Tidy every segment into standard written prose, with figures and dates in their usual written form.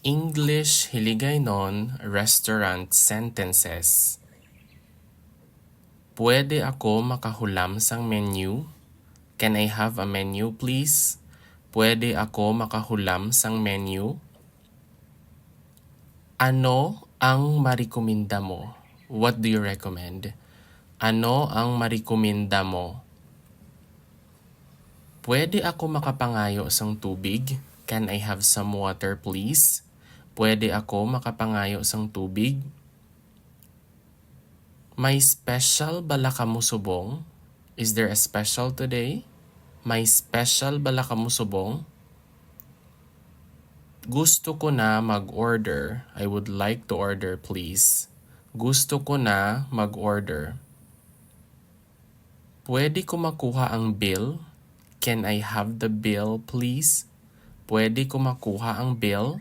English Hiligaynon restaurant sentences. Pwede ako makahulam sang menu? Can I have a menu please? Pwede ako makahulam sang menu? Ano ang marikomenda mo? What do you recommend? Ano ang marikomenda mo? Pwede ako makapangayo sang tubig? Can I have some water please? Pwede ako makapangayo sang tubig? May special bala ka mo subong? Is there a special today? May special bala ka mo subong? Gusto ko na mag-order. I would like to order please. Gusto ko na mag-order. Pwede ko makuha ang bill? Can I have the bill please? Pwede ko makuha ang bill?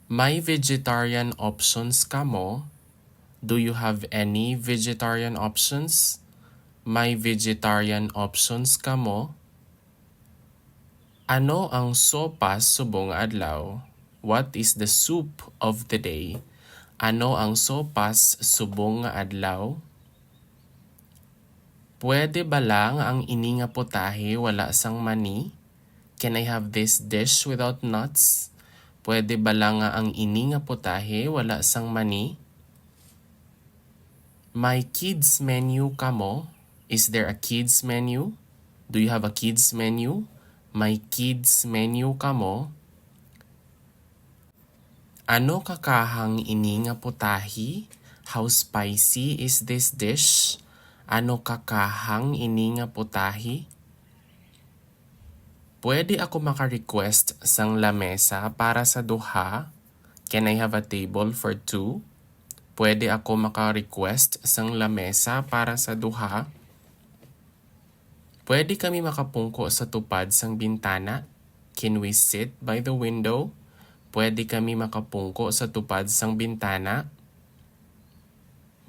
May vegetarian options ka mo? Do you have any vegetarian options? May vegetarian options ka mo? Ano ang sopas subong adlaw? What is the soup of the day? Ano ang sopas subong adlaw? Pwede ba lang ang ini nga putahe wala sang mani? Can I have this dish without nuts? Pwede ba lang ang ini nga putahe wala sang mani? May kids menu ka mo? Is there a kids menu? Do you have a kids menu? May kids menu ka mo? Ano kakahang ini nga putahe? How spicy is this dish? Ano kakahang ini nga putahe? Pwede ako maka-request sang lamesa para sa duha? Can I have a table for two? Pwede ako maka-request sang lamesa para sa duha? Pwede kami makapungko sa tupad sang bintana? Can we sit by the window? Pwede kami makapungko sa tupad sang bintana?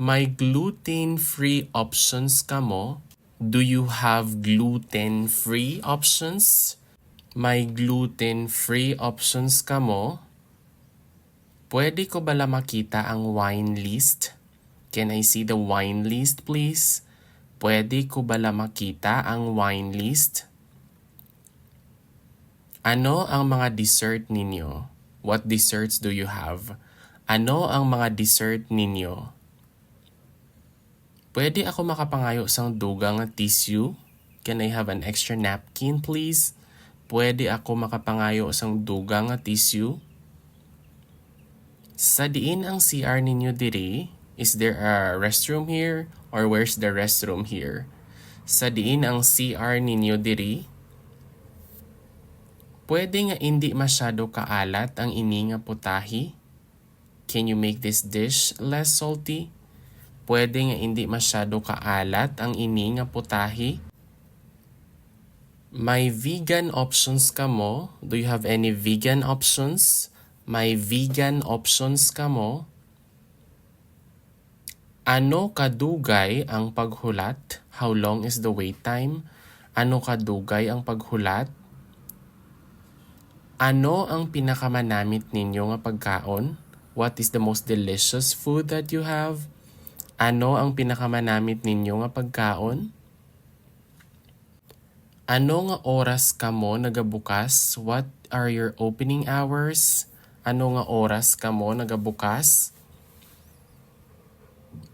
May gluten-free options ka mo? Do you have gluten-free options? May gluten-free options ka mo? Pwede ko bala makita ang wine list? Can I see the wine list please? Pwede ko bala makita ang wine list? Ano ang mga dessert ninyo? What desserts do you have? Ano ang mga dessert ninyo? Pwede ako makapangayo sang dugang nga tissue? Can I have an extra napkin please? Pwede ako makapangayo sang dugang nga tissue? Sa diin ang CR ninyo diri? Is there a restroom here? Or where's the restroom here? Sa diin ang CR ninyo diri? Pwede nga hindi masyado kaalat ang ini nga putahe? Can you make this dish less salty? Pwede nga hindi masyado kaalat ang ini nga putahe? May vegan options ka mo? Do you have any vegan options? May vegan options ka mo? Ano kadugay ang paghulat? How long is the wait time? Ano kadugay ang paghulat? Ano ang pinakamanamit ninyo nga pagkaon? What is the most delicious food that you have? Ano ang pinakamanamit ninyo nga pagkaon? Ano nga oras ka mo nagabukas? What are your opening hours? Ano nga oras ka mo nagabukas?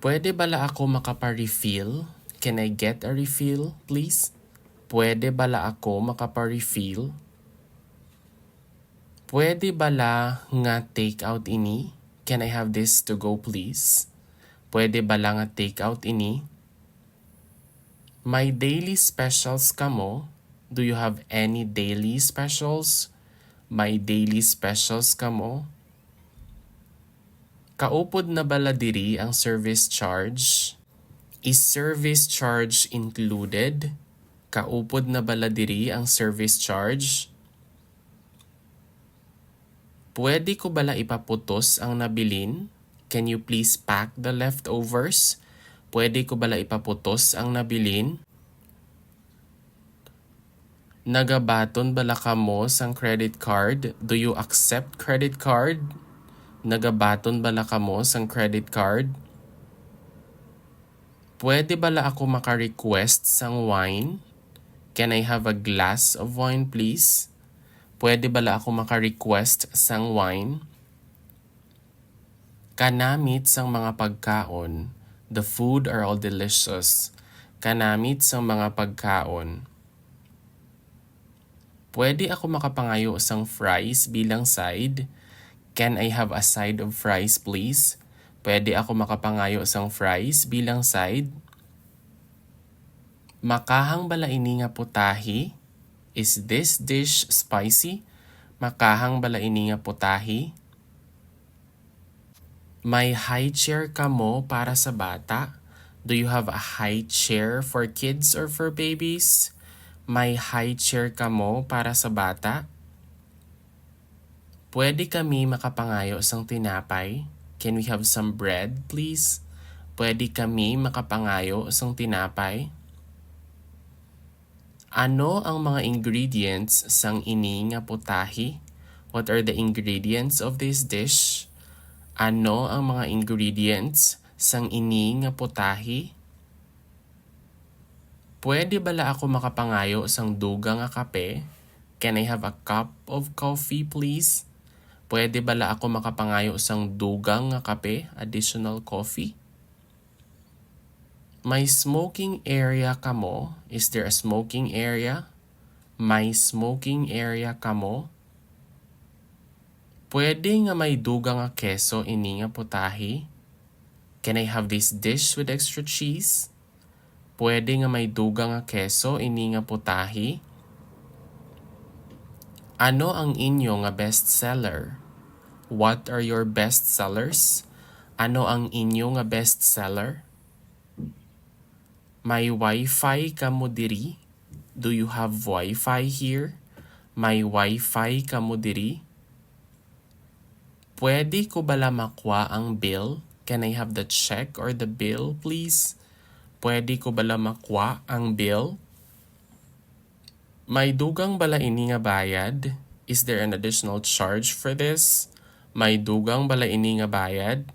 Pwede bala ako makapa-refill? Can I get a refill, please? Pwede bala ako makapa-refill? Pwede bala nga take out ini? Can I have this to go please? Pwede bala nga take out ini? May daily specials ka mo? Do you have any daily specials? May daily specials ka mo? Kaupod na bala diri ang service charge? Is service charge included? Kaupod na bala diri ang service charge? Pwede ko bala ipaputos ang nabilin? Can you please pack the leftovers? Pwede ko bala ipaputos ang nabilin? Nagabaton bala kamo sang credit card? Do you accept credit card? Nagabaton bala kamo sang credit card? Pwede bala ako maka-request sang wine? Can I have a glass of wine please? Pwede bala ako maka-request sang wine? Kanamit sang mga pagkaon. The food are all delicious. Kanamit sang mga pagkaon. Pwede ako makapangayo sang fries bilang side? Can I have a side of fries please? Pwede ako makapangayo sang fries bilang side? Makahang bala ini nga putahe? Is this dish spicy? Makahang bala ini nga putahe? May high chair ka mo para sa bata? Do you have a high chair for kids or for babies? May high chair ka mo para sa bata? Pwede kami makapangayo sang tinapay? Can we have some bread, please? Pwede kami makapangayo sang tinapay? Ano ang mga ingredients sang ini nga putahe? What are the ingredients of this dish? Ano ang mga ingredients sang ini nga putahe? Pwede bala ako makapangayo sang dugang nga kape? Can I have a cup of coffee, please? Pwede bala ako makapangayo sang dugang nga kape, additional coffee? May smoking area ka mo? Is there a smoking area? May smoking area ka mo? Pwede nga may dugang nga keso ini nga putahe? Can I have this dish with extra cheese? Pwede nga may dugang nga keso ini nga putahe? Ano ang inyo nga best seller? What are your best sellers? Ano ang inyo nga best seller? May wifi ka mo diri? Do you have wifi here? May wifi ka mo diri? Pwede ko bala makwa ang bill? Can I have the check or the bill, please? Pwede ko bala makwa ang bill? May dugang bala ini nga bayad? Is there an additional charge for this? May dugang bala ini nga bayad?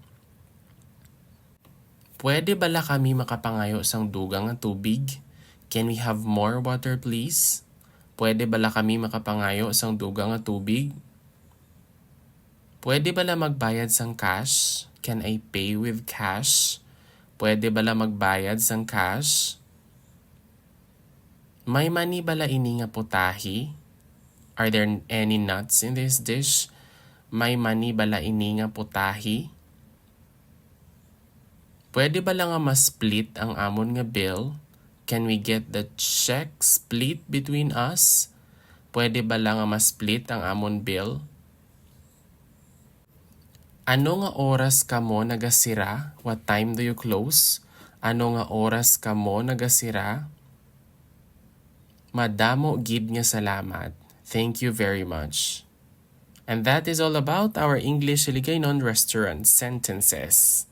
Pwede bala kami makapangayo sang dugang nga tubig? Can we have more water please? Pwede bala kami makapangayo sang dugang nga tubig? Pwede bala magbayad sang cash? Can I pay with cash? Pwede bala magbayad sang cash? May mani bala ini nga putahe? Are there any nuts in this dish? May mani bala ini nga putahe? Pwede bala nga ma-split ang amon nga bill? Can we get the check split between us? Pwede bala nga ma-split ang amon bill? Ano nga oras ka mo nagasira? What time do you close? Ano nga oras ka mo nagasira? Madamo gid nga salamat. Thank you very much. And that is all about our English Hiligaynon restaurant sentences.